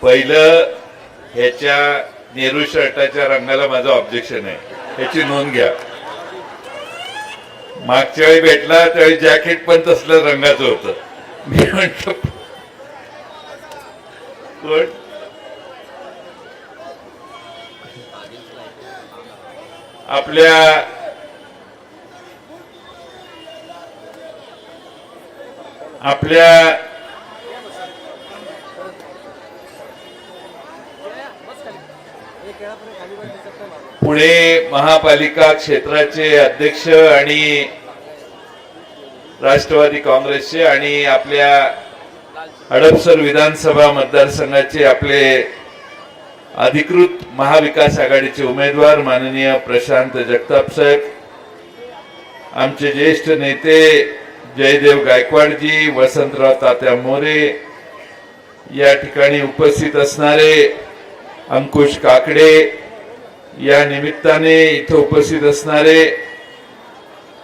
पहिलं ह्याच्या नेहरू शर्टाच्या रंगाला माझं ऑब्जेक्शन आहे, ह्याची नोंद घ्या. मागच्या वेळी भेटला त्यावेळी जॅकेट पण तसलं रंगाचं होतं. मी म्हणतो कोण आपल्या पुणे महापालिका क्षेत्राचे अध्यक्ष आणि राष्ट्रवादी काँग्रेसचे आणि आपल्या हडपसर विधानसभा मतदारसंघाचे आपले अधिकृत महाविकास आघाडीचे उमेदवार माननीय प्रशांत जगताप साहेब, आमचे ज्येष्ठ नेते जयदेव गायकवाडजी, वसंतराव तात्या मोरे, या ठिकाणी उपस्थित असणारे अंकुश काकडे, या निमित्ताने इथे उपस्थित असणारे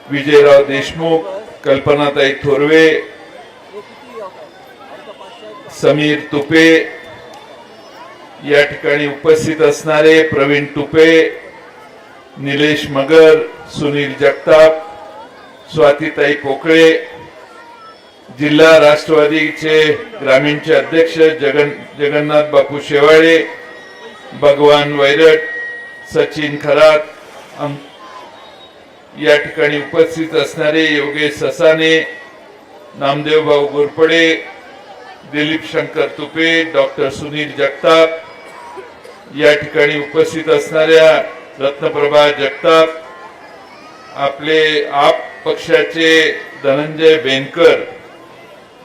विजयराव देशमुख, कल्पनाताई थोरवे, समीर तुपे, या ठिकाणी उपस्थित असणारे प्रवीण तुपे, निलेश मगर, सुनील जगताप, स्वातीताई पोकळे, जिल्हा राष्ट्रवादीचे ग्रामीणचे अध्यक्ष जगन्नाथ बापू शेवाळे, भगवान वैरट, सचिन खरात, या ठिकाणी उपस्थित असणारे योगेश ससाने, नामदेव भाऊ गोरपडे, दिलीप शंकर तुपे, डॉक्टर सुनील जगताप, या ठिकाणी उपस्थित असणाऱ्या रत्नप्रभा जगताप, आपले आप पक्षाचे धनंजय बेनकर,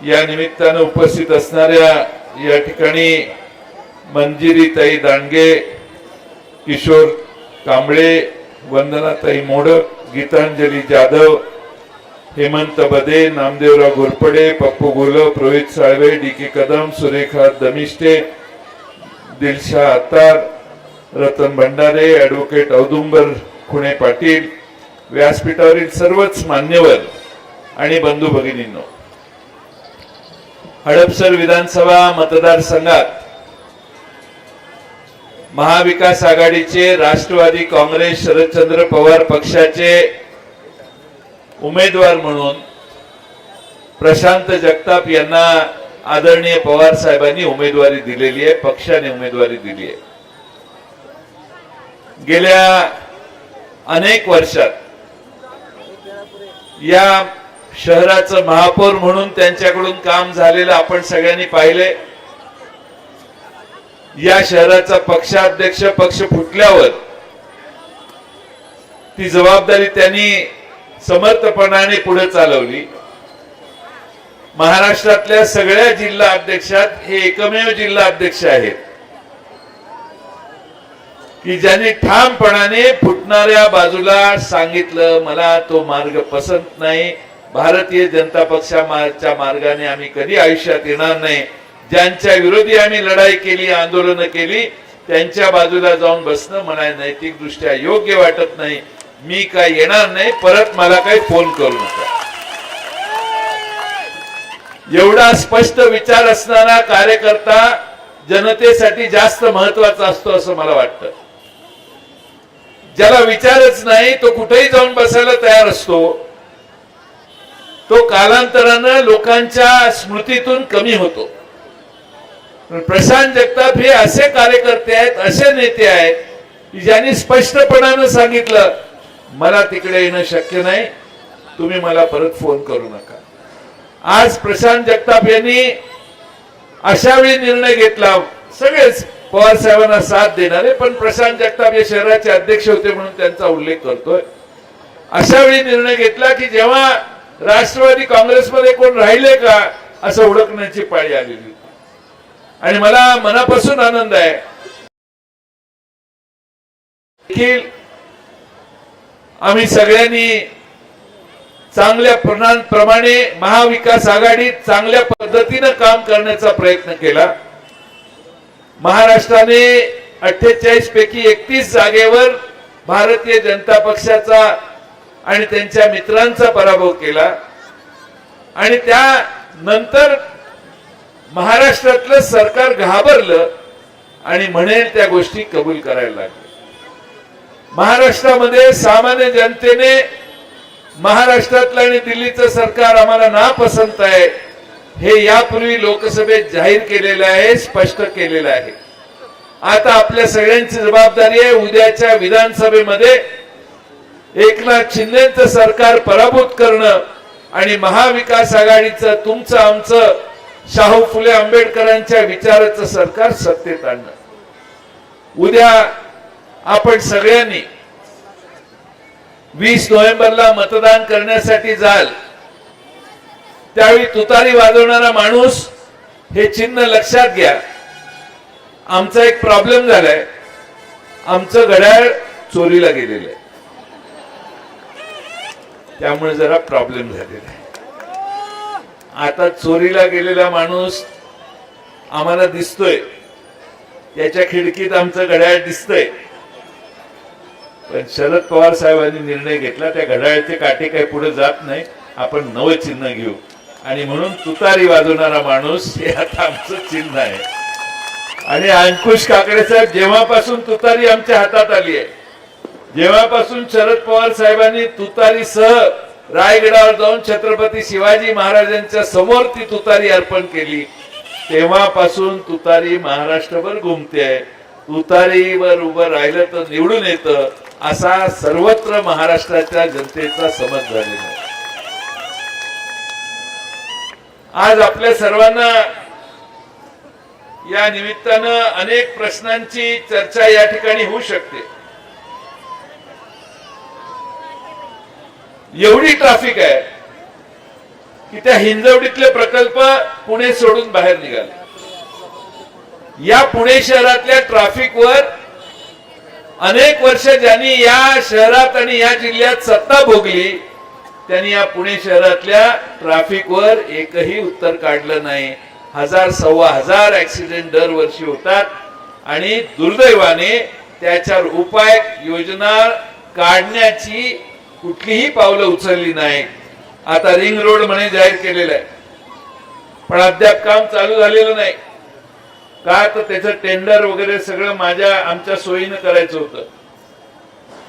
या निमित्तानं उपस्थित असणाऱ्या या ठिकाणी मंजिरीताई दांडगे, किशोर कांबळे, वंदनाताई मोडक, गीतांजली जाधव, हेमंत बदे, नामदेवराव घोरपडे, पप्पू गोलप, रोहित साळवे, डी के कदम, सुरेखा दमिष्टे, दिलशा अत्तार, रतन भंडारे, ॲडव्होकेट औदुंबर खुणे पाटील, व्यासपीठावरील सर्वच मान्यवर आणि बंधू भगिनींनो, हडपसर विधानसभा मतदारसंघात महाविकास आघाडीचे राष्ट्रवादी काँग्रेस शरदचंद्र पवार पक्षाचे उमेदवार म्हणून प्रशांत जगताप यांना आदरणीय पवार साहेबांनी उमेदवारी दिलेली आहे, पक्षाने उमेदवारी दिली आहे. गेल्या अनेक वर्षात या शहराचं महापौर म्हणून त्यांच्याकडून काम झालेलं आपण सगळ्यांनी पाहिले. या शहराचा पक्षाध्यक्ष पक्ष फुटल्यावर ती जबाबदारी त्यांनी समर्थपणाने पुढे चालवली. महाराष्ट्रातल्या सगळ्या जिल्हा अध्यक्षात हे एकमेव जिल्हा अध्यक्ष आहेत की ज्यांनी ठामपणाने फुटणाऱ्या बाजूला सांगितलं, मला तो मार्ग पसंत नाही, भारतीय जनता पक्षाच्या मार्गाने आम्ही कधी आयुष्यात येणार नाही. ज्यांच्या विरोधी आम्ही लढाई केली, आंदोलन केली, त्यांच्या बाजूला जाऊन बसणं मला नैतिक दृष्ट्या योग्य वाटत नाही. मी काय येणार नाही, परत मला काही फोन करू नका. एवढा स्पष्ट विचार असणारा कार्यकर्ता जनतेसाठी जास्त महत्वाचा असतो असं मला वाटतं. ज्याला विचारच नाही तो कुठेही जाऊन बसायला तयार असतो, तो कालांतरानं लोकांच्या स्मृतीतून कमी होतो. प्रशांत जगताप हे असे कार्यकर्ते आहेत, असे नेते आहेत की ज्यांनी स्पष्टपणानं सांगितलं, मला तिकडे येणं शक्य नाही, तुम्ही मला परत फोन करू नका. आज प्रशांत जगताप यांनी अशा वेळी निर्णय घेतला, सगळेच पवार साहेबांना साथ देणारे, पण प्रशांत जगताप हे शहराचे अध्यक्ष होते म्हणून त्यांचा उल्लेख करतोय. अशा वेळी निर्णय घेतला की जेव्हा राष्ट्रवादी काँग्रेसमध्ये कोण राहिले का असं ओळखण्याची पाळी आलेली होती. आणि मला मनापासून आनंद आहे की आम्ही सगळ्यांनी चांगल्या प्रमाणे महाविकास आघाडीत चांगल्या पद्धतीने काम करण्याचा प्रयत्न केला. महाराष्ट्राने 48 पैकी 31 जागेवर भारतीय जनता पक्षाचा आणि त्यांच्या मित्रांचा पराभव केला. आणि त्यानंतर महाराष्ट्रातलं सरकार घाबरलं आणि म्हणेल त्या गोष्टी कबूल करायला लागले. महाराष्ट्रामध्ये सामान्य जनतेने महाराष्ट्रातलं आणि दिल्लीचं सरकार आम्हाला नापसंत आहे हे यापूर्वी लोकसभेत जाहीर केलेलं आहे, स्पष्ट केलेलं आहे. आता आपल्या सगळ्यांची जबाबदारी आहे उद्याच्या विधानसभेमध्ये एकनाथ शिंदेचं सरकार पराभूत करणं आणि महाविकास आघाडीचं तुमचं आमचं शाहू फुले आंबेडकरांच्या विचाराचं सरकार सत्तेत आणणं. उद्या आपण सगळ्यांनी 20 नोव्हेंबरला मतदान करण्यासाठी जाल. त्यावेळी तुतारी वाजवणारा माणूस हे चिन्ह लक्षात घ्या. आमचा एक प्रॉब्लेम झालाय, आमचं घड्याळ चोरीला गेलेलं आहे, त्यामुळे जरा प्रॉब्लेम झालेला आहे. आता चोरीला गेलेला माणूस आम्हाला दिसतोय, त्याच्या खिडकीत आमचं घड्याळ दिसतंय, पण शरद पवार साहेबांनी निर्णय घेतला त्या घड्याळाचे काटे काही पुढे जात नाही, आपण नवं चिन्ह घेऊ. आणि म्हणून तुतारी वाजवणारा माणूस हे आता आमचं चिन्ह आहे. आणि अंकुश काकडे साहेब, जेव्हापासून तुतारी आमच्या हातात आली आहे, जेव्हापासून शरद पवार साहेबांनी तुतारीसह रायगडावर जाऊन छत्रपती शिवाजी महाराजांच्या समोर ती तुतारी अर्पण केली, तेव्हापासून तुतारी महाराष्ट्रभर घुमते आहे. तुतारीवर उभं राहिलं तर निवडून येतं असा सर्वत्र महाराष्ट्राच्या जनतेचा समज झालेला आहे. आज आपल्या सर्वांना या निमित्तानं अनेक प्रश्नांची चर्चा या ठिकाणी होऊ शकते. एवढी ट्रॅफिक आहे की त्या हिंजवडीतले प्रकल्प पुणे सोडून बाहेर निघाले. या पुणे शहरातल्या ट्रॅफिकवर अनेक वर्ष ज्यांनी या शहरात आणि या जिल्ह्यात सत्ता भोगली त्यांनी या पुणे शहरातल्या ट्रॅफिकवर एकही उत्तर काढलं नाही. 1000-1500 ऍक्सिडेंट दरवर्षी होतात आणि दुर्दैवाने त्याच्यावर उपाय योजना काढण्याची कुठलीही पावलं उचलली नाही. आता रिंग रोड म्हणे जाहीर केलेलं आहे, पण अद्याप काम चालू झालेलं नाही. का तर त्याचं टेंडर वगैरे सगळं आमच्या सोयीनं करायचं होतं.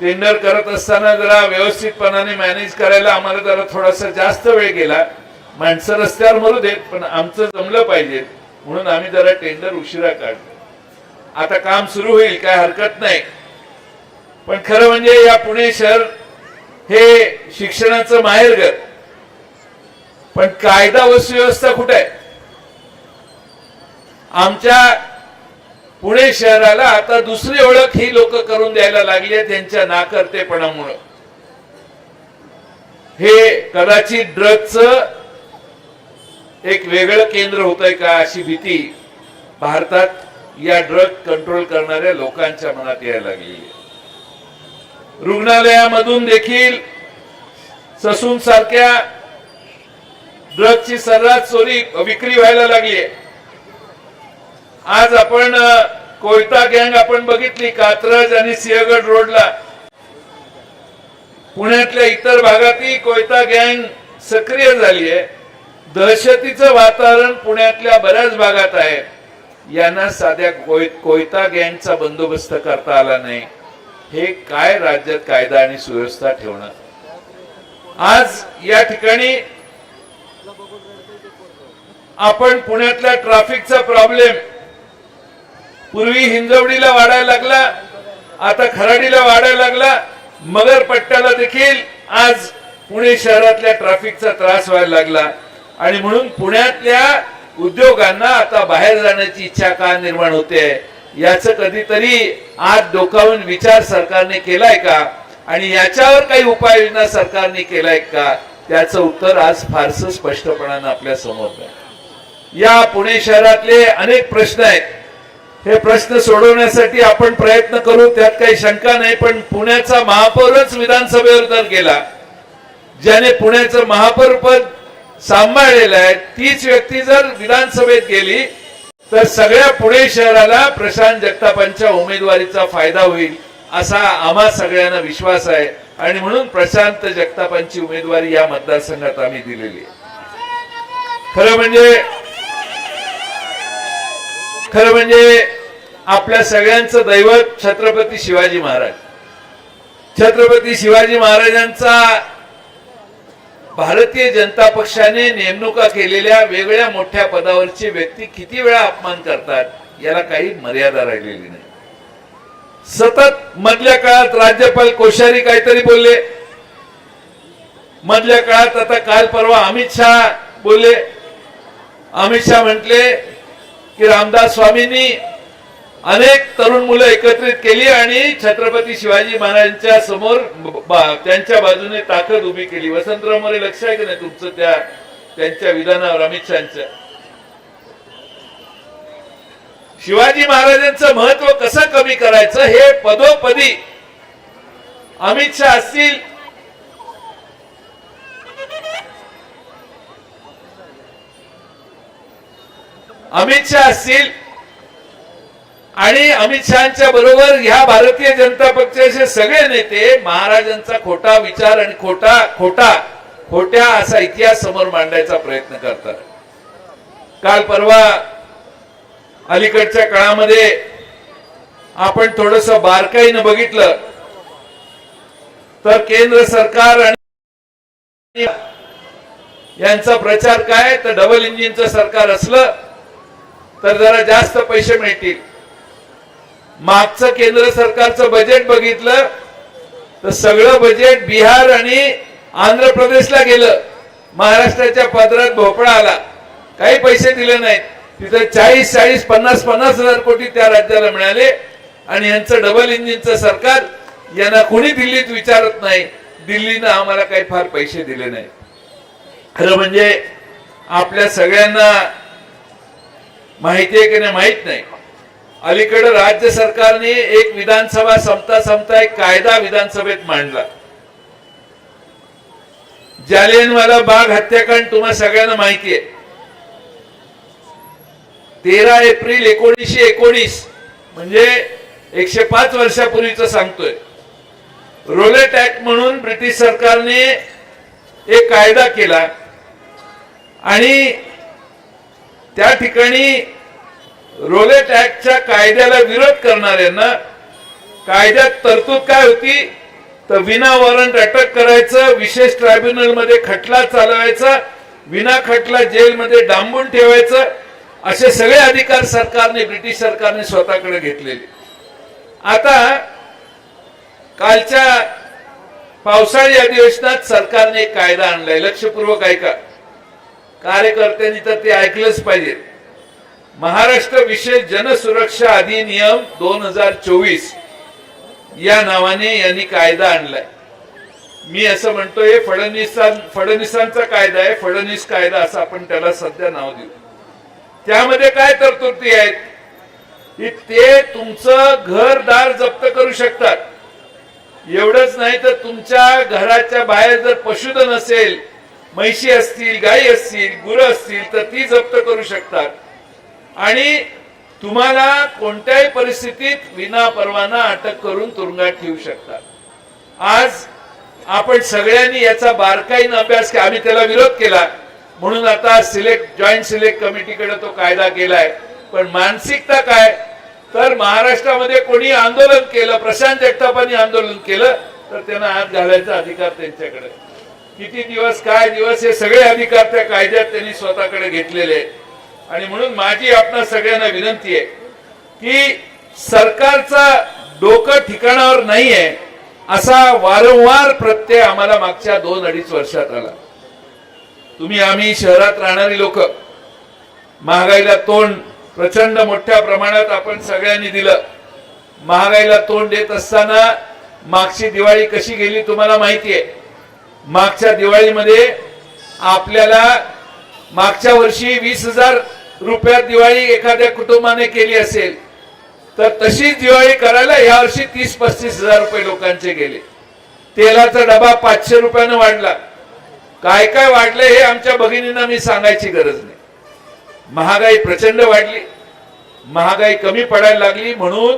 टेंडर करत असताना जरा व्यवस्थितपणाने मॅनेज करायला आम्हाला जरा थोडासा जास्त वेळ गेला. माणसं रस्त्यावर मरू देत, पण आमचं जमलं पाहिजे म्हणून आम्ही जरा टेंडर उशिरा काढलं. आता काम सुरू होईल, काय हरकत नाही. पण खरं म्हणजे या पुणे शहर हे शिक्षणाचं माहेरघर, पण कायदा व सुव्यवस्था कुठे आहे? आमच्या पुणे शहराला आता दुसरी ओळख ही लोक करून द्यायला लागली आहे त्यांच्या नाकर्तेपणामुळे. हे कदाचित ड्रगचं एक वेगळं केंद्र होतंय का अशी भीती भारतात या ड्रग कंट्रोल करणाऱ्या लोकांच्या मनात यायला लागली. रुग्णालयामधून देखील ससून सारख्या ड्रगची सर्रास चोरी विक्री व्हायला लागली आहे. आज आपण कोयता गँग आपण बघितली कात्रज आणि सिंहगड रोडला. पुण्यातल्या इतर भागातही कोयता गँग सक्रिय झाली आहे. दहशतीचं वातावरण पुण्यातल्या बऱ्याच भागात आहे. यांना साध्या कोयता गँगचा बंदोबस्त करता आला नाही. हे काय राज्यात कायदा आणि सुव्यवस्था ठेवणं. आज या ठिकाणी आपण पुण्यातल्या ट्रॅफिकचा प्रॉब्लेम पूर्वी हिंजवडीला वाढायला लागला, आता खराडीला वाढायला लागला, मगर पट्ट्याला देखील आज पुणे शहरातल्या ट्रॅफिकचा त्रास व्हायला लागला. आणि म्हणून पुण्यातल्या उद्योगांना आता बाहेर जाण्याची इच्छा का निर्माण होते याचं कधीतरी आज डोकावून विचार सरकारने केलाय का आणि याच्यावर काही उपाययोजना सरकारने केलाय का त्याचं उत्तर आज फारसं स्पष्टपणाने आपल्या समोर आहे. या पुणे शहरातले अनेक प्रश्न आहेत. हे प्रश्न सोडवण्यासाठी आपण प्रयत्न करू, त्यात काही शंका नाही. पण पुण्याचा महापौरच विधानसभेवर जर गेला, ज्याने पुण्याचं महापौर पद सांभाळलेलं आहे, तीच व्यक्ती जर विधानसभेत गेली तर सगळ्या पुणे शहराला प्रशांत जगतापांच्या उमेदवारीचा फायदा होईल असा आम्हा सगळ्यांना विश्वास आहे. आणि म्हणून प्रशांत जगतापांची उमेदवारी या मतदारसंघात आम्ही दिलेली आहे. खरं म्हणजे आपल्या सगळ्यांचं दैवत छत्रपती शिवाजी महाराज. छत्रपती शिवाजी महाराजांचा भारतीय जनता पक्षाने नेमणुका केलेल्या वेगळ्या मोठ्या पदावरची व्यक्ती किती वेळा अपमान करतात, याला काही मर्यादा राहिलेली नाही. सतत मधल्या काळात राज्यपाल कोश्यारी काहीतरी बोलले, मधल्या काळात आता काल परवा अमित शहा बोलले. अमित शहा म्हटले की रामदास स्वामींनी अनेक तरुण मुलं एकत्रित केली आणि छत्रपती शिवाजी महाराजांच्या समोर त्यांच्या बाजूने ताकद उभी केली. वसंतराव मोरे लक्ष आहे की नाही तुमचं त्यांच्या विधानावर अमित शहाच्या? शिवाजी महाराजांचं महत्व कसं कमी करायचं हे पदोपदी अमित शहा असतील, अमित शहा असतील आणि अमित शहाच्या बरोबर ह्या भारतीय जनता पक्षाचे सगळे नेते महाराजांचा खोटा विचार आणि खोट्या असा इतिहास समोर मांडायचा प्रयत्न करतात. काल परवा अलीकडच्या काळामध्ये आपण थोडस बारकाईनं बघितलं तर केंद्र सरकार आणि यांचा प्रचार काय, तर डबल इंजिनचं सरकार असलं तर जरा जास्त पैसे मिळतील. मागचं केंद्र सरकारचं बजेट बघितलं तर सगळं बजेट बिहार आणि आंध्र प्रदेशला गेलं. महाराष्ट्राच्या पदरात भोपळा आला, काही पैसे दिले नाहीत. तिथे 40-40, 50-50 हजार कोटी त्या राज्याला मिळाले. आणि यांचं डबल इंजिनचं सरकार, यांना कोणी दिल्लीत विचारत नाही, दिल्लीनं आम्हाला काही फार पैसे दिले नाही. खरं म्हणजे आपल्या सगळ्यांना माहिती आहे की नाही माहित नाही, अलीकडे राज्य सरकारने एक विधानसभा संपता एक कायदा विधानसभेत मांडला. जालियनवाला बाग हत्याकांड तुम्हा सगळ्यांना माहिती आहे. 13 एप्रिल 1919 म्हणजे 105 वर्षापूर्वीच सांगतोय. रोलेट ऍक्ट म्हणून ब्रिटिश सरकारने एक कायदा केला आणि त्या ठिकाणी रोलेट ऍक्टच्या कायद्याला विरोध करणाऱ्यांना कायद्यात तरतूद काय होती, तर विना वॉरंट अटक करायचं, विशेष ट्रायब्युनल मध्ये खटला चालवायचा, विना खटला जेलमध्ये डांबून ठेवायचं, असे सगळे अधिकार सरकारने ब्रिटिश सरकारने स्वतःकडे घेतलेले. आता कालच्या पावसाळी अधिवेशनात सरकारने एक कायदा आणलाय, लक्षपूर्वक ऐका, कार्यकर्त्यांनी तर ते ऐकलंच पाहिजे. महाराष्ट्र विशेष जनसुरक्षा अधिनियम 2024 या नावाने यांनी कायदा आणलाय. मी असं म्हणतोय फडणवीसांचा कायदा आहे, फडणवीस कायदा असं आपण त्याला सध्या नाव देऊ. त्यामध्ये काय तरतुदी आहेत की ते तुमचं घरदार जप्त करू शकतात. एवढंच नाही तर तुमच्या घराच्या बाहेर जर पशुधन असेल, म्हैशी असतील, गायी असतील, गुरं असतील तर ती जप्त करू शकतात आणि तुम्हाला कोणत्याही परिस्थितीत विना परवाना अटक करून तुरुंगात ठेवू शकतात. आज आपण सगळ्यांनी याचा बारकाईने अभ्यास केला. आम्ही त्याला विरोध केला म्हणून आता जॉईंट सिलेक्ट कमिटीकडे तो कायदा केलाय. पण मानसिकता काय, तर महाराष्ट्रामध्ये कोणी आंदोलन केलं, प्रशांत जगतापांनी आंदोलन केलं तर त्यांना हात घालायचा अधिकार त्यांच्याकडे. किती दिवस काय दिवस हे सगळे अधिकार त्या कायद्यात त्यांनी स्वतःकडे घेतलेले आहेत. आणि म्हणून माझी आपणा सगळ्यांना विनंती आहे की सरकारचा डोकं ठिकाणावर नाहीये असा वारंवार प्रत्यय आम्हाला मागच्या 2-2.5 वर्षात आला. आम्ही शहरात राहणारी लोक, महागाईला तोंड प्रचंड मोठ्या प्रमाणात आपण सगळ्यांनी दिलं. महागाईला तोंड देत असताना मागची दिवाळी कशी गेली तुम्हाला माहिती आहे. मागच्या दिवाळीमध्ये आपल्याला मागच्या वर्षी 20,000 रुपयात दिवाळी एखाद्या कुटुंबाने केली असेल तर तशीच दिवाळी करायला या वर्षी 30-35 हजार रुपये लोकांचे गेले. तेलाचा डबा 500 रुपयाने वाढला. काय काय वाढले हे आमच्या भगिनींना मी सांगायची गरज नाही. महागाई प्रचंड वाढली, महागाई कमी पडायला लागली म्हणून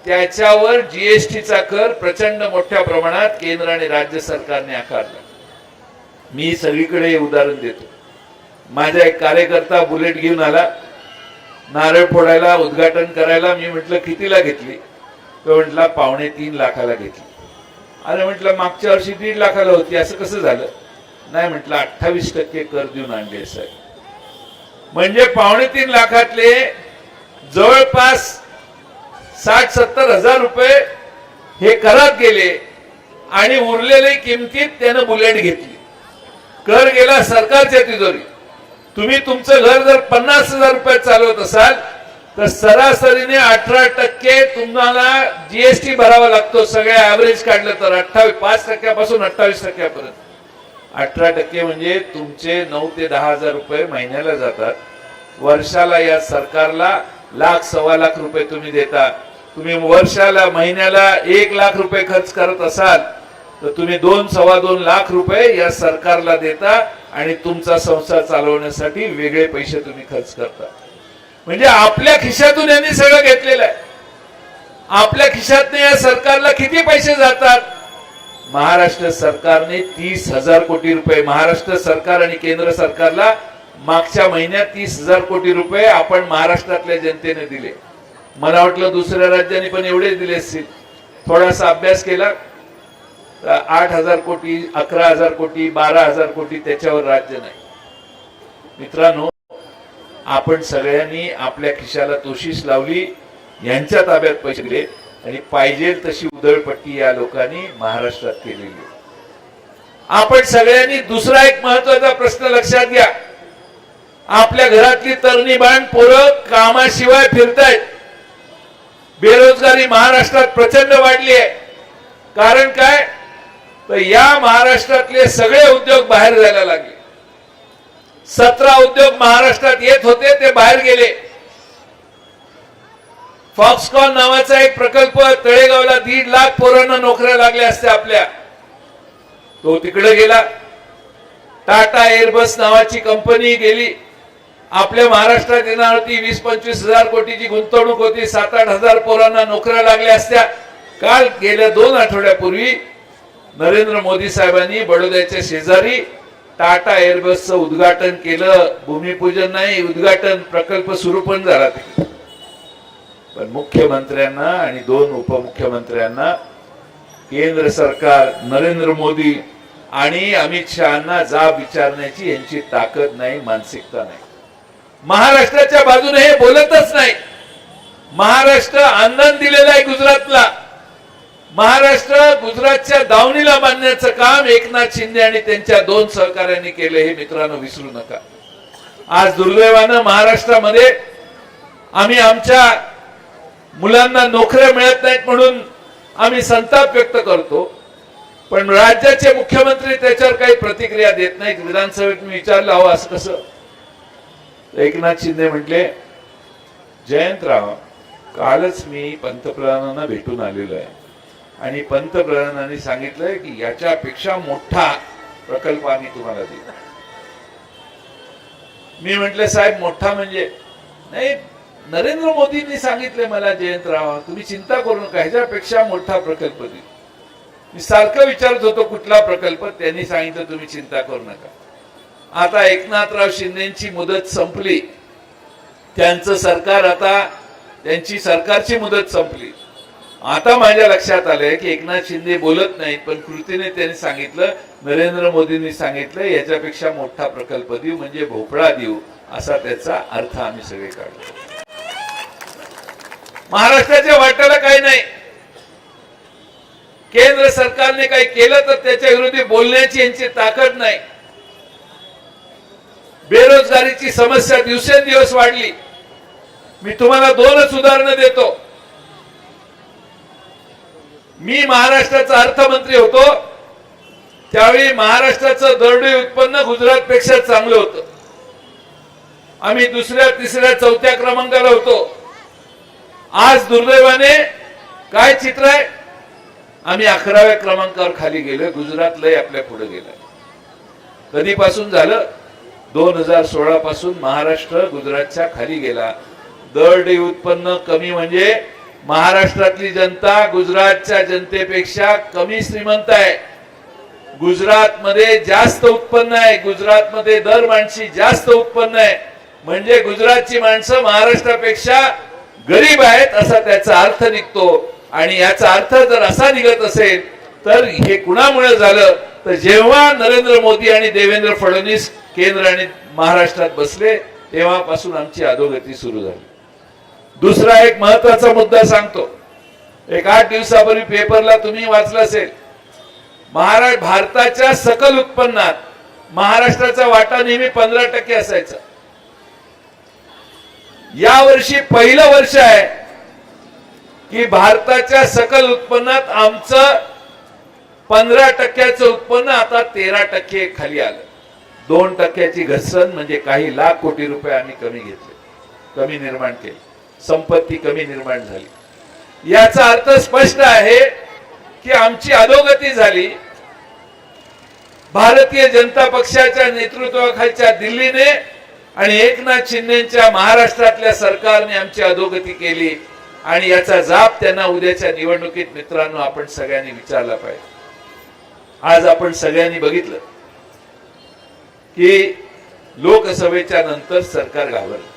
त्याच्यावर जीएसटीचा कर प्रचंड मोठ्या प्रमाणात केंद्र आणि राज्य सरकारने आकारला. मी सगळीकडे हे उदाहरण देतो. माझा एक कार्यकर्ता बुलेट घेऊन आला नारळ फोडायला उद्घाटन करायला. मी म्हटलं कितीला घेतली? तो म्हटला 2.25 लाखाला घेतली. अरे म्हटलं मागच्या वर्षी 1.5 लाखाला होती, असं कसं झालं? नाही म्हटलं 28% कर देऊन आणले साहेब. म्हणजे 2.25 लाखातले जवळपास 60-70 हजार रुपये हे करात गेले आणि उरलेले किमतीत त्यानं बुलेट घेतली. कर गेला सरकारच्या तिजोरी. तुम्ही तुमचं घर जर 50,000 रुपये चालवत असाल तर सरासरीने 18% तुम्हाला जीएसटी भरावा लागतो. सगळ्या ऍव्हरेज काढलं तर 5% 28%पर्यंत. 18% म्हणजे तुमचे 9 ते 10 हजार रुपये महिन्याला जातात. वर्षाला या सरकारला 1,00,000-1.25 लाख रुपये तुम्ही देता. तुम्ही वर्षाला महिन्याला 1 लाख रुपये खर्च करत असाल तर तुम्ही 2-2.25 लाख रुपये या सरकारला देता आणि तुमचा संसार चालवण्यासाठी वेगळे पैसे तुम्ही खर्च करता. म्हणजे आपल्या खिशातून यांनी सगळं घेतलेलं आहे. आपल्या खिशातने या सरकारला किती पैसे जातात? महाराष्ट्र सरकारने 30,000 कोटी रुपये, महाराष्ट्र सरकार आणि केंद्र सरकारला मागच्या महिन्यात 30,000 कोटी रुपये आपण महाराष्ट्रातल्या जनतेने दिले. मला वाटलं दुसऱ्या राज्यांनी पण एवढेच दिले असतील. थोडासा अभ्यास केला तर 8,000 कोटी, 11,000 कोटी, 12,000 कोटी त्याच्यावर राज्य नाही. मित्रांनो, आपण सगळ्यांनी आपल्या खिशाला तोशीस लावली, यांच्या ताब्यात पैसे दिले आणि पाहिजे तशी उधळपट्टी या लोकांनी महाराष्ट्रात केलेली. आपण सगळ्यांनी दुसरा एक महत्वाचा प्रश्न लक्षात घ्या. आपल्या घरातली तरणी बाण पोरं कामाशिवाय फिरतायत. बेरोजगारी महाराष्ट्रात प्रचंड वाढली आहे. कारण काय? तर या महाराष्ट्रातले सगळे उद्योग बाहेर जायला लागले. 17 उद्योग महाराष्ट्रात येत होते, ते बाहेर गेले. फॉक्सकॉन नावाचा एक प्रकल्प तळेगावला 1.5 लाख पोरांना नोकऱ्या लागल्या असत्या आपल्या, तो तिकडे गेला. टाटा एअरबस नावाची कंपनी गेली. आपल्या महाराष्ट्रात येणार होती. 20-25 हजार कोटीची गुंतवणूक होती. 7-8 हजार पोरांना नोकऱ्या लागल्या असत्या. काल गेल्या 2 आठवड्यापूर्वी नरेंद्र मोदी साहेबांनी बडोद्याच्या शेजारी टाटा एअरबसचं उद्घाटन केलं. भूमिपूजन नाही, उद्घाटन. प्रकल्प सुरू पण झाला. पण मुख्यमंत्र्यांना आणि 2 उपमुख्यमंत्र्यांना केंद्र सरकार, नरेंद्र मोदी आणि अमित शहाना जाब विचारण्याची यांची ताकद नाही, मानसिकता नाही. महाराष्ट्राच्या बाजूने हे बोलतच नाही. महाराष्ट्र आनंद दिलेला आहे गुजरातला. महाराष्ट्र गुजरातच्या दावणीला बांधण्याचं काम एकनाथ शिंदे आणि त्यांच्या 2 सहकार्यांनी केले, हे मित्रांनो विसरू नका. आज दुर्दैवानं महाराष्ट्रामध्ये आम्ही आमच्या मुलांना नोकऱ्या मिळत नाहीत म्हणून आम्ही संताप व्यक्त करतो, पण राज्याचे मुख्यमंत्री त्याच्यावर काही प्रतिक्रिया देत नाहीत. विधानसभेत मी विचारलं, अहो असं कसं? एकनाथ शिंदे म्हटले, जयंतराव, कालच मी पंतप्रधानांना भेटून आलेलो आहे आणि पंतप्रधानांनी सांगितलंय की याच्यापेक्षा मोठा प्रकल्प आम्ही तुम्हाला देऊ. मी म्हटलं, साहेब मोठा म्हणजे? नाही, नरेंद्र मोदींनी सांगितले मला, जयंतराव तुम्ही चिंता करू नका, ह्याच्यापेक्षा मोठा प्रकल्प देऊ. मी सारखं विचारत होतो कुठला प्रकल्प. त्यांनी सांगितलं तुम्ही चिंता करू नका. आता एकनाथराव शिंदेची मुदत संपली. त्यांचं सरकार, आता त्यांची सरकारची मुदत संपली. आता माझ्या लक्षात आलंय की एकनाथ शिंदे बोलत नाहीत, पण कृतीने त्यांनी सांगितलं, नरेंद्र मोदींनी सांगितलं याच्यापेक्षा मोठा प्रकल्प देऊ, म्हणजे भोपळा देऊ, असा त्याचा अर्थ आम्ही सगळे काढतो. महाराष्ट्राच्या वाट्याला काही नाही. केंद्र सरकारने काही केलं तर त्याच्या विरोधी बोलण्याची यांची ताकद नाही. बेरोजगारीची समस्या दिवसेंदिवस वाढली. मी तुम्हाला 2च उदाहरणं देतो. मी महाराष्ट्राचा अर्थमंत्री होतो त्यावेळी महाराष्ट्राचं दरडोई उत्पन्न गुजरातपेक्षा चांगलं होतं. आम्ही 2ऱ्या, 3ऱ्या, 4थ्या क्रमांकाला होतो. आज दुर्दैवाने काय चित्र आहे? आम्ही 11व्या क्रमांकावर खाली गेलो. गुजरात लय आपल्या पुढे गेलं. कधीपासून झालं? 2016 पासून महाराष्ट्र गुजरातच्या खाली गेला. दरडोई उत्पन्न कमी म्हणजे महाराष्ट्रातली जनता गुजरातच्या जनतेपेक्षा कमी श्रीमंत आहे. गुजरातमध्ये जास्त उत्पन्न आहे. गुजरातमध्ये दर माणशी जास्त उत्पन्न आहे. म्हणजे गुजरातची माणसं महाराष्ट्रापेक्षा गरीब आहेत असा त्याचा अर्थ निघतो। आणि याचा अर्थ जर असा निघत असेल तर हे कुणामुळे झालं तर जेव्हा नरेंद्र मोदी आणि देवेंद्र फडणवीस केंद्र आणि महाराष्ट्रात बसले तेव्हापासून आमची अधोगती सुरू झाली। दुसरा एक महत्त्वाचा मुद्दा सांगतो। एक 8 दिवसापूर्वी पेपरला तुम्ही वाचलं असेल, भारताच्या सकल उत्पन्नात महाराष्ट्राचा वाटा नेहमी 15% असायचा। या वर्षी पहिलं वर्ष आहे की भारताच्या सकल उत्पन्नात आमचं 15% उत्पन्न आता 13% खाली आलं। 2% घसरण म्हणजे काही लाख कोटी रुपये आम्ही कमी घेतले, कमी निर्माण केली, संपत्ती कमी निर्माण झाली। याचा अर्थ स्पष्ट आहे की आमची अधोगती झाली। भारतीय जनता पक्षाच्या नेतृत्वाखालच्या दिल्लीने आणि एकनाथ शिंदेच्या महाराष्ट्रातल्या सरकारने आमची अधोगती केली आणि याचा जाब त्यांना उद्याच्या निवडणुकीत मित्रांनो आपण सगळ्यांनी विचारला पाहिजे। आज आपण सगळ्यांनी बघितलं की लोकसभेच्या नंतर सरकार घाबरलं।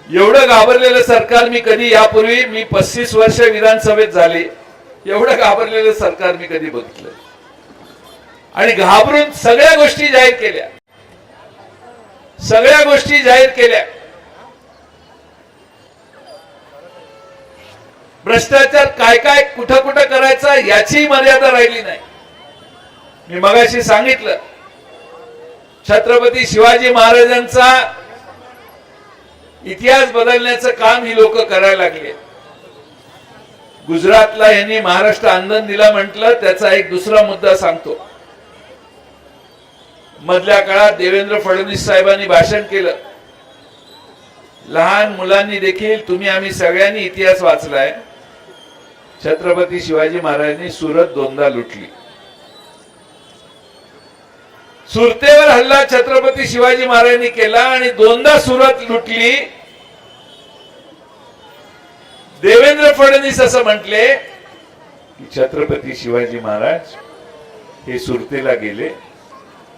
एवढं घाबरलेलं सरकार मी कधी यापूर्वी मी 35 वर्ष विधानसभेत झाले, एवढं घाबरलेलं सरकार मी कधी बघितलं। आणि घाबरून सगळ्या गोष्टी जाहीर केल्या, सगळ्या गोष्टी जाहीर केल्या। भ्रष्टाचार काय काय कुठं कुठं करायचा याची मर्यादा राहिली नाही। मी मगाशी सांगितलं छत्रपती शिवाजी महाराजांचा इतिहास बदलण्याचं काम ही लोक करायला लागले। गुजरातला यांनी महाराष्ट्र आंदोलन दिला म्हटलं, त्याचा एक दुसरा मुद्दा सांगतो। मधल्या काळात देवेंद्र फडणवीस साहेबांनी भाषण केलं। लहान मुलांनी देखील तुम्ही आम्ही सगळ्यांनी इतिहास वाचलाय। छत्रपती शिवाजी महाराजांनी सुरत 2दा लुटली। सुरतेवर हल्ला छत्रपती शिवाजी महाराजांनी केला आणि 2दा सुरत लुटली। देवेंद्र फडणवीस असं म्हटले की छत्रपती शिवाजी महाराज हे सुरतेला गेले,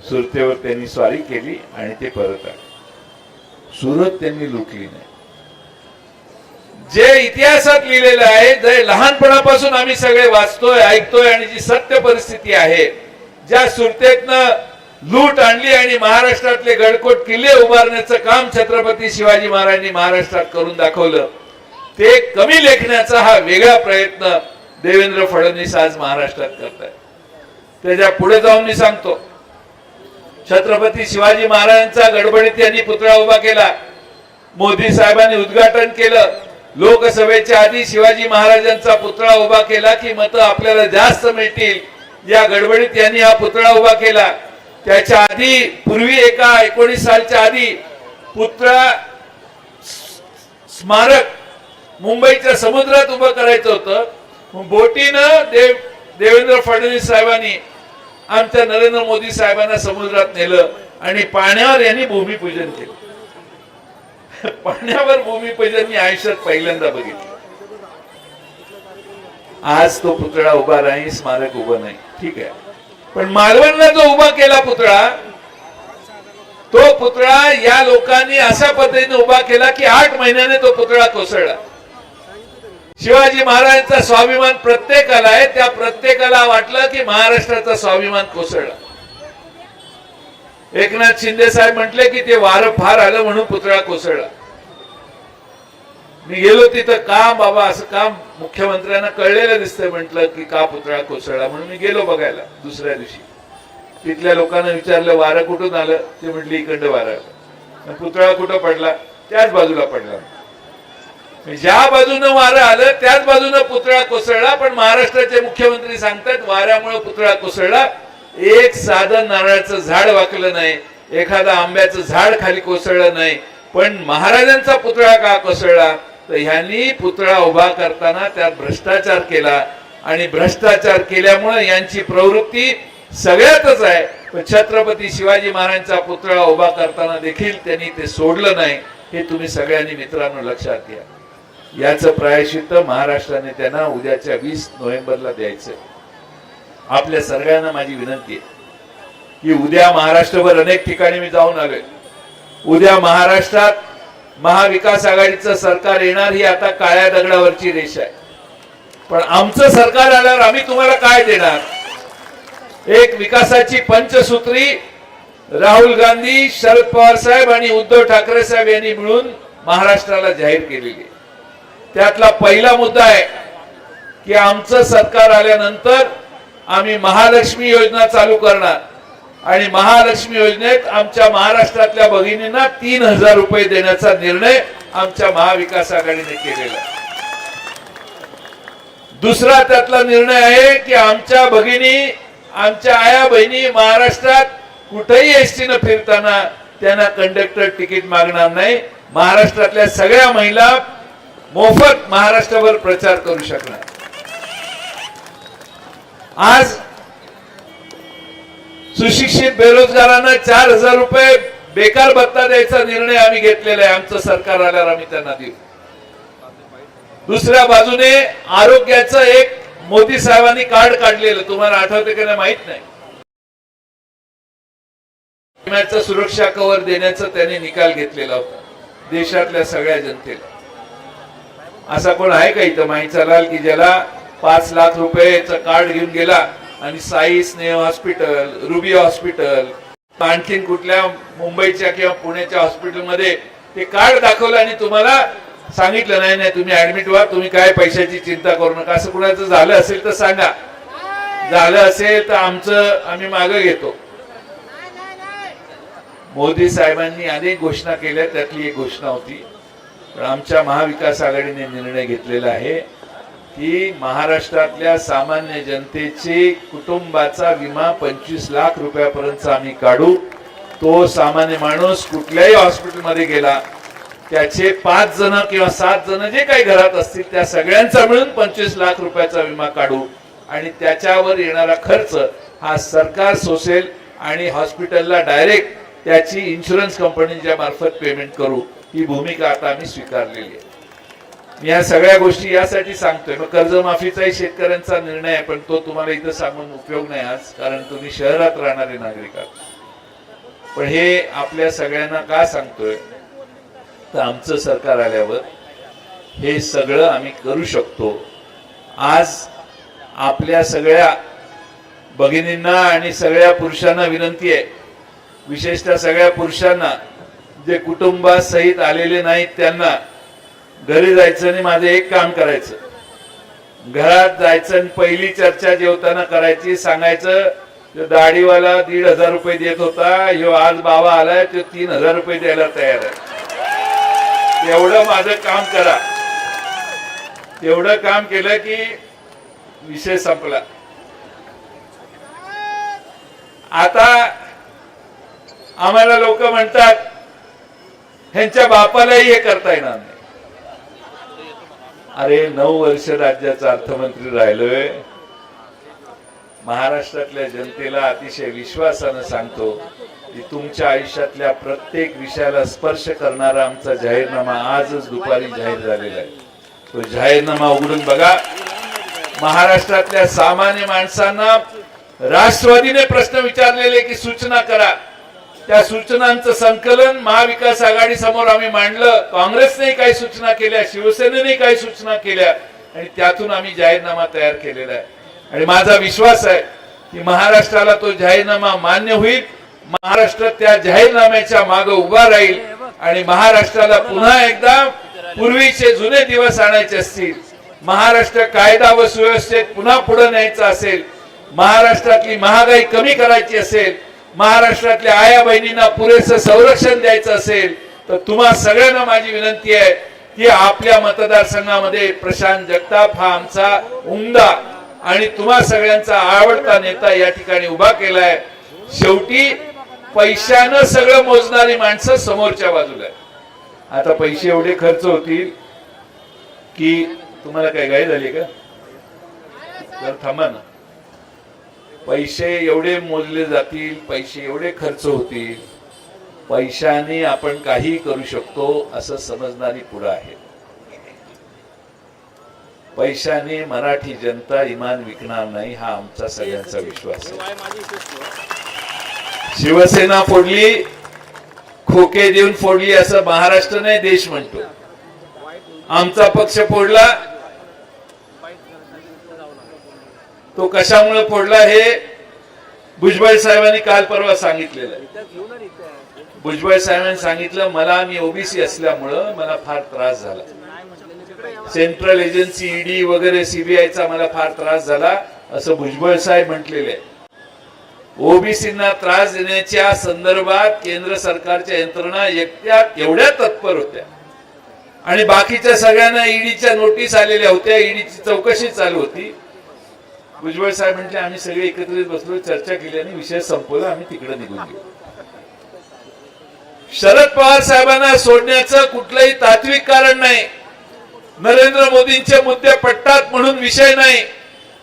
सुरतेवर त्यांनी स्वारी केली आणि ते परत आले, सुरत त्यांनी लुटली नाही। जे इतिहासात लिहिलेलं आहे, जे लहानपणापासून आम्ही सगळे वाचतोय ऐकतोय आणि जी सत्य परिस्थिती आहे, ज्या सुरतेतनं लूट आणली आणि महाराष्ट्रातले गडकोट किल्ले उभारण्याचं काम छत्रपती शिवाजी महाराजांनी महाराष्ट्रात करून दाखवलं, ते कमी लेखण्याचा हा वेगळा प्रयत्न देवेंद्र फडणवीस आज महाराष्ट्रात करतायत। त्याच्या पुढे जाऊन मी सांगतो, छत्रपती शिवाजी महाराजांचा गडबडीत यांनी पुतळा उभा केला। मोदी साहेबांनी उद्घाटन केलं। लोकसभेच्या आधी शिवाजी महाराजांचा पुतळा उभा केला की मतं आपल्याला जास्त मिळतील, या गडबडीत यांनी हा पुतळा उभा केला। त्याच्या आधी पूर्वी एका 19 सालच्या आधी पुतळा स्मारक मुंबईच्या समुद्रात उभं करायचं होतं। बोटीनं देवेंद्र फडणवीस साहेबांनी आमच्या नरेंद्र मोदी साहेबांना समुद्रात नेलं आणि पाण्यावर यांनी भूमिपूजन केलं। पाण्यावर भूमिपूजन मी आयुष्यात पहिल्यांदा बघितलं। आज तो पुतळा उभा नाही, स्मारक उभं नाही, ठीक आहे, पण मालवणला जो उभा केला पुतळा, तो पुतळा या लोकांनी अशा पद्धतीने उभा केला की 8 महिन्याने तो पुतळा कोसळला। शिवाजी महाराजांचा स्वाभिमान प्रत्येकाला आहे, त्या प्रत्येकाला वाटलं की महाराष्ट्राचा स्वाभिमान कोसळला। एकनाथ शिंदे साहेब म्हटले की ते वारं फार आलं म्हणून पुतळा कोसळला। मी गेलो तिथं, का बाबा असं काम मुख्यमंत्र्यांना कळलेलं दिसतंय म्हटलं की का पुतळा कोसळला, म्हणून मी गेलो बघायला। दुसऱ्या दिवशी तिथल्या लोकांना विचारलं वारं कुठून आलं, ते म्हटले इकडं वारं आलं। पुतळा कुठं पडला, त्याच बाजूला पडला। ज्या बाजूनं वारं आलं त्याच बाजूनं पुतळा कोसळला, पण महाराष्ट्राचे मुख्यमंत्री सांगतात वाऱ्यामुळे पुतळा कोसळला। एक साधं नारळाचं झाड वाकलं नाही, एखादा आंब्याचं झाड खाली कोसळलं नाही, पण महाराजांचा पुतळा का कोसळला, तर ह्यांनी पुतळा उभा करताना त्यात भ्रष्टाचार केला आणि भ्रष्टाचार केल्यामुळे यांची प्रवृत्ती सगळ्यातच आहे। पण छत्रपती शिवाजी महाराजांचा पुतळा उभा करताना देखील त्यांनी ते सोडलं नाही, हे तुम्ही सगळ्यांनी मित्रांनो लक्षात घ्या। याचं प्रायश्चित्त महाराष्ट्राने त्यांना उद्याच्या 20 नोव्हेंबरला द्यायचं। आपल्या सगळ्यांना माझी विनंती आहे की उद्या महाराष्ट्रभर अनेक ठिकाणी मी जाऊन आलोय, उद्या महाराष्ट्रात महाविकास आघाडीचं सरकार येणार ही आता काळ्या दगडावरची रेष आहे. पण आमचं सरकार आल्यावर आम्ही तुम्हाला काय देणार? एक विकासाची पंचसूत्री राहुल गांधी, शरद पवार साहेब आणि उद्धव ठाकरे साहेब यांनी मिळून महाराष्ट्राला जाहीर केलेली आहे. त्यातला पहिला मुद्दा आहे की आमचं सरकार आल्यानंतर आम्ही महालक्ष्मी योजना चालू करणार आणि महालक्ष्मी योजनेत आमच्या महाराष्ट्रातल्या भगिनींना 3,000 रुपये देण्याचा निर्णय आमच्या महाविकास आघाडीने केलेला आहे. दुसरा त्यातला निर्णय आहे की आमच्या भगिनी, आमच्या आया बहिणी महाराष्ट्रात कुठेही एसटीनं फिरताना त्यांना कंडक्टर तिकीट मागणार नाही. महाराष्ट्रातल्या सगळ्या महिला मोफत महाराष्ट्रभर प्रचार करू शकणार. आज सुशिक्षित बेरोजगारांना 4,000 रुपये बेकार भत्ता द्यायचा निर्णय आम्ही घेतलेला आहे. आमचं सरकार आल्यावर आम्ही त्यांना देऊ. दुसऱ्या बाजूने आरोग्याचं एक मोदी साहेबांनी कार्ड काढलेलं, तुम्हाला आठवते की नाही माहित नाही, विम्याचं सुरक्षा कव्हर देण्याचा त्याने निकाल घेतलेला होता देशातल्या सगळ्या जनतेला. असा कोण आहे का इथं माहीचा लाल की ज्याला 5 लाख रुपयेचं कार्ड घेऊन गेला आणि साई स्नेह हॉस्पिटल, रुबी हॉस्पिटल, आणखीन कुठल्या मुंबईच्या किंवा पुण्याच्या हॉस्पिटलमध्ये ते कार्ड दाखवलं आणि तुम्हाला सांगितलं नाही नाही तुम्ही ऍडमिट व्हा, तुम्ही काय पैशाची चिंता करू नका. असं कुणाचं झालं असेल तर सांगा. झालं असेल तर आम्ही मागे घेतो. मोदी साहेबांनी अनेक घोषणा केल्या, त्यातली एक घोषणा होती, पण आमच्या महाविकास आघाडीने निर्णय घेतलेला आहे की महाराष्ट्रातल्या सामान्य जनतेचे कुटुंबाचा विमा 25 लाख रुपयापर्यंत आम्ही काढू. तो सामान्य माणूस कुठल्याही हॉस्पिटलमध्ये गेला त्याचे 5 जण किंवा 7 जण जे काही घरात असतील त्या सगळ्यांचा मिळून 25 लाख रुपयाचा विमा काढू आणि त्याच्यावर येणारा खर्च हा सरकार सोसेल आणि हॉस्पिटलला डायरेक्ट त्याची इन्शुरन्स कंपनीच्या मार्फत पेमेंट करू. ही भूमिका आता आम्ही स्वीकारलेली आहे. मी या सगळ्या गोष्टी यासाठी सांगतोय. मग कर्जमाफीचाही शेतकऱ्यांचा निर्णय आहे, पण तो तुम्हाला इथं सांगून उपयोग नाही आज, कारण तुम्ही शहरात राहणारे नागरिक आहात. पण हे आपल्या सगळ्यांना का सांगतोय तर आमचं सरकार आल्यावर हे सगळं आम्ही करू शकतो. आज आपल्या सगळ्या भगिनींना आणि सगळ्या पुरुषांना विनंती आहे, विशेषतः सगळ्या पुरुषांना जे कुटुंबासहित आलेले नाहीत त्यांना घरी जायचं आणि माझं एक काम करायचं, घरात जायचं आणि पहिली चर्चा जेवताना करायची. सांगायचं दाढीवाला 1,500 रुपये देत होता, ह्यो आज बाबा आलाय तो 3,000 रुपये द्यायला तयार आहे. एवढं माझं काम करा. तेवढं काम केलं की विषय संपला. आता आम्हाला लोक म्हणतात ह्यांच्या बापालाही हे करता येणार नाही. अरे 9 वर्ष राज्याचा अर्थमंत्री राहिलोय. महाराष्ट्रातल्या जनतेला अतिशय विश्वासानं सांगतो की तुमच्या आयुष्यातल्या प्रत्येक विषयाला स्पर्श करणारा आमचा जाहीरनामा आजच दुपारी जाहीर झालेला आहे. तो जाहीरनामा उघडून बघा. महाराष्ट्रातल्या सामान्य माणसांना राष्ट्रवादीने प्रश्न विचारलेले की सूचना करा, त्या सूचनांचं संकलन महाविकास आघाडी समोर आम्ही मांडलं. काँग्रेसने काही सूचना केल्या, शिवसेनेने काही सूचना केल्या आणि त्यातून आम्ही जाहीरनामा तयार केलेला आहे. आणि माझा विश्वास आहे की महाराष्ट्राला तो जाहीरनामा मान्य होईल. महाराष्ट्र त्या जाहीरनाम्याच्या मागे उभा राहील आणि महाराष्ट्राला पुन्हा एकदा पूर्वीचे जुने दिवस आणायचे असतील, महाराष्ट्र कायदा व सुव्यवस्थेत पुन्हा पुढे न्यायचं असेल, महाराष्ट्रातली महागाई कमी करायची असेल, महाराष्ट्रातल्या आया बहिणींना पुरेसं संरक्षण द्यायचं असेल तर तुम्हा सगळ्यांना माझी विनंती आहे की आपल्या मतदारसंघामध्ये प्रशांत जगताप हा आमचा उमदा आणि तुम्हा सगळ्यांचा आवडता नेता या ठिकाणी उभा केलाय. शेवटी पैशानं सगळं मोजणारी माणसं समोरच्या बाजूला आहे. आता पैसे एवढे खर्च होतील की तुम्हाला काय घाई झाली का? तर थांबा ना. पैसे एवढे मोजले जातील, पैसे एवढे खर्च होतील, पैशाने आपण काही करू शकतो असं समजणारी पुढे आहे. पैशाने मराठी जनता इमान विकणार नाही हा आमचा सगळ्यांचा विश्वास आहे. शिवसेना फोडली, खोके देऊन फोडली असं महाराष्ट्र नाही देश म्हणतो. आमचा पक्ष फोडला, तो कशामुळे फोडला हे भुजबळ साहेबांनी काल परवा सांगितलेलं आहे. भुजबळ साहेबांनी सांगितलं, मला मी ओबीसी असल्यामुळं मला फार त्रास झाला, सेंट्रल एजन्सी ईडी वगैरे सीबीआयचा मला फार त्रास झाला असं भुजबळ साहेब म्हटलेले आहे. ओबीसींना त्रास देण्याच्या संदर्भात केंद्र सरकारच्या यंत्रणा एवढ्या तत्पर होत्या आणि बाकीच्या सगळ्यांना ईडीच्या नोटीस आलेल्या होत्या, ईडीची चौकशी चालू होती. भुजबळ साहेब म्हटले, आम्ही सगळे एकत्रित बसलो, चर्चा केली आणि विषय संपवला, आम्ही तिकडे निघून गेलो. शरद पवार साहेबांना सोडण्याचं कुठलंही तात्विक कारण नाही. नरेंद्र मोदींचे मुद्दे पटतात म्हणून विषय नाही,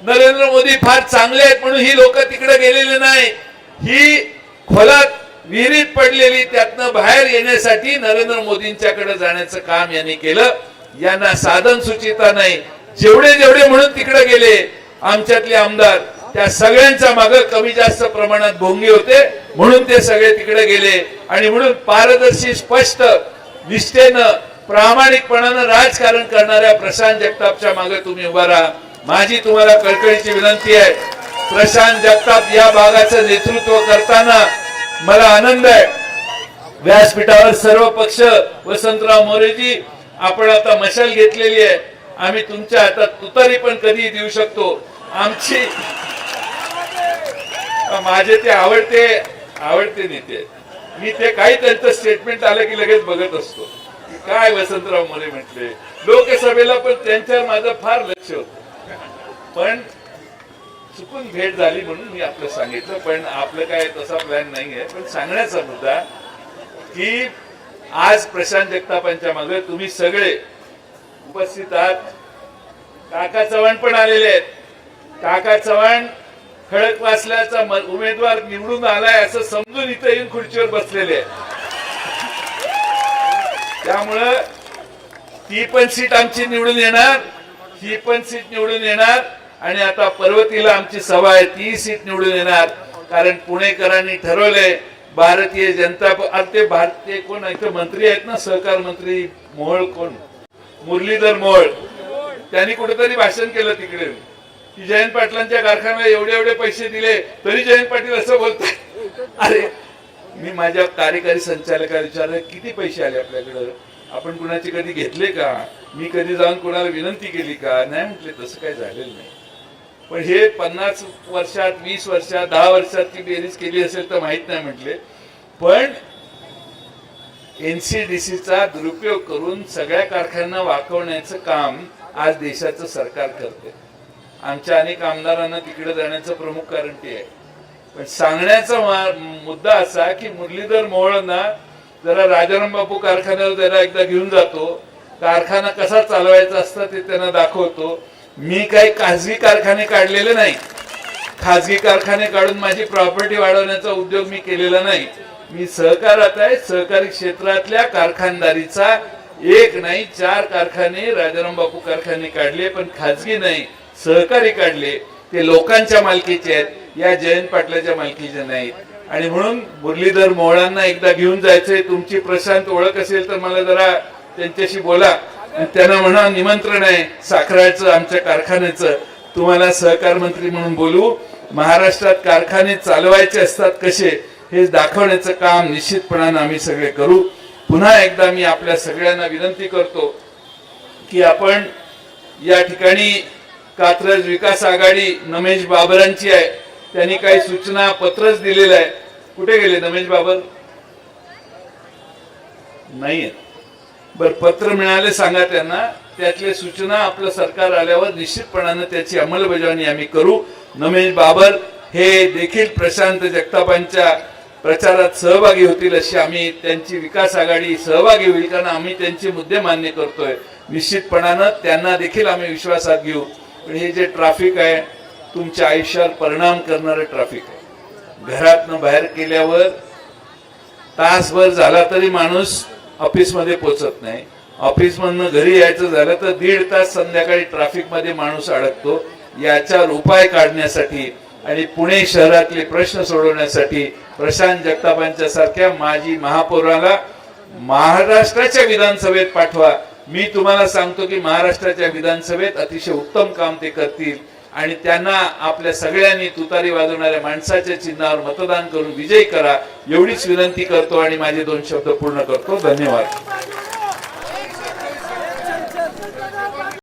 नरेंद्र मोदी फार चांगले आहेत म्हणून ही लोक तिकडे गेलेले नाही. ही खोलात विहिरीत पडलेली, त्यातनं बाहेर येण्यासाठी नरेंद्र मोदींच्याकडे जाण्याचं काम यांनी केलं. यांना साधन सुचिता नाही. जेवढे जेवढे म्हणून तिकडे गेले आमच्यातले आमदार, त्या सगळ्यांच्या मागे कमी जास्त प्रमाणात भोंगे होते म्हणून ते सगळे तिकडे गेले. आणि म्हणून पारदर्शी, स्पष्ट, निष्ठेनं, प्रामाणिकपणानं राजकारण करणाऱ्या प्रशांत जगतापच्या मागे तुम्ही उभा राहा. माझी तुम्हाला कळकळीची विनंती आहे. प्रशांत जगताप या भागाचं नेतृत्व करताना मला आनंद आहे. व्यासपीठावर सर्व पक्ष, वसंतराव मोरेजी, आपण आता मशाल घेतलेली आहे. आम्ही तुमच्या हातात तुतारी पण कधी देऊ शकतो. आमची माझे ते आवडते नेते, मी ते काही त्यांचं स्टेटमेंट आलं की लगेच बघत असतो काय वसंतराव मोरे म्हटले. लोकसभेला पण त्यांच्यावर माझं फार लक्ष होतं, पण चुकून भेट झाली म्हणून मी आपलं सांगितलं. पण आपलं काय तसा प्लॅन नाही आहे. पण सांगण्याचा मुद्दा की आज प्रशांत जगतापांच्या मागे तुम्ही सगळे उपस्थित आहात. काका चव्हाण पण आलेले आहेत. काका चव्हाण खडकवासल्याचा उमेदवार निवडून आलाय असं समजून इथं येऊन खुर्चीवर बसलेले आहेत. त्यामुळं ती पण सीट आमची निवडून येणार, ही पण सीट निवडून येणार आणि आता पर्वतीला आमची सभा आहे, ती सीट निवडून येणार. कारण पुणेकरांनी ठरवलंय भारतीय जनता ते भारतीय कोण इथं मंत्री आहेत ना, सहकार मंत्री मोहोळ, कोण मुरलीधर मोहोळ, त्यांनी कुठेतरी भाषण केलं तिकडे की जयंत पाटलांच्या कारखान्याला एवढे एवढे पैसे दिले तरी जयंत पाटील असं बोलतात. अरे मी माझ्या कार्यकारी संचालकाला विचारलं किती पैसे आले आपल्याकडं, आपण कुणाचे कधी घेतले का, मी कधी जाऊन कोणाला विनंती केली का, नाही म्हटले तसं काही झालेलं नाही. पण हे 50 वर्षात, 20 वर्षात, 10 वर्षात ती बेरीज केली असेल तर माहित नाही म्हटले. पण एनसीडीसीचा दुरुपयोग करून सगळ्या कारखान्यांना वाकवण्याचं काम आज देशाचं सरकार करते. आमच्या अनेक आमदारांना तिकडे जाण्याचं प्रमुख कारण ते आहे. पण सांगण्याचा मुद्दा असा की मुरलीधर मोहोळांना जरा राजाराम बापू कारखान्यावर जरा एकदा घेऊन जातो, कारखाना कसा चालवायचा असता ते त्यांना दाखवतो. मी काही खाजगी कारखाने काढलेले नाही, खाजगी कारखाने काढून माझी प्रॉपर्टी वाढवण्याचा उद्योग मी केलेला नाही. मी सहकारात आहे. सहकारी क्षेत्रातल्या कारखानदारीचा एक नाही 4 कारखाने राजाराम बापू कारखाने काढले, पण खाजगी नाही, सहकारी काढले. ते लोकांच्या मालकीचे आहेत, या जयंत पाटलाच्या मालकीचे नाहीत. आणि म्हणून मुरलीधर मोहोळांना एकदा घेऊन जायचंय. तुमची प्रशांत ओळख असेल तर मला जरा त्यांच्याशी बोला आणि त्यांना म्हणा निमंत्रण आहे साखराचं आमच्या कारखान्याचं, तुम्हाला सहकार मंत्री म्हणून बोलू. महाराष्ट्रात कारखाने चालवायचे असतात कसे हे दाखवण्याचं काम निश्चितपणाने आम्ही सगळे करू. पुन्हा एकदा मी आपल्या सगळ्यांना विनंती करतो की आपण या ठिकाणी कात्रज विकास आघाडी नमेश बाबरांची आहे, त्यांनी काही सूचना पत्रच दिलेलं आहे. कुठे गेले नमेश बाबर? नाहीये. बर, पत्र मिळाले सांगा त्यांना. त्यातले सूचना आपलं सरकार आल्यावर निश्चितपणाने त्याची अंमलबजावणी आम्ही करू. नमेश बाबर हे देखील प्रशांत जगतापांच्या प्रचारात सहभागी होतील अशी आम्ही, त्यांची विकास आघाडी सहभागी होईल कारण आम्ही त्यांचे मुद्दे मान्य करतोय. निश्चितपणानं त्यांना देखील आम्ही विश्वासात घेऊ. पण हे जे ट्रॅफिक आहे तुमच्या आयुष्यावर परिणाम करणारे ट्रॅफिक आहे. घरातनं बाहेर केल्यावर तासभर झाला तरी माणूस ऑफिसमध्ये पोहोचत नाही. ऑफिसमधनं घरी यायचं झालं तर 1.5 तास संध्याकाळी ट्रॅफिक मध्ये माणूस अडकतो. याच्यावर उपाय काढण्यासाठी आणि पुणे शहरातले प्रश्न सोडवण्यासाठी प्रशांत जगतापांच्या सारख्या माजी महापौराला महाराष्ट्राच्या विधानसभेत पाठवा. मी तुम्हाला सांगतो की महाराष्ट्राच्या विधानसभेत अतिशय उत्तम काम ते करतील आणि त्यांना आपल्या सगळ्यांनी तुतारी वाजवणाऱ्या माणसाच्या चिन्हावर मतदान करून विजयी करा एवढीच विनंती करतो आणि माझे 2 शब्द पूर्ण करतो. धन्यवाद.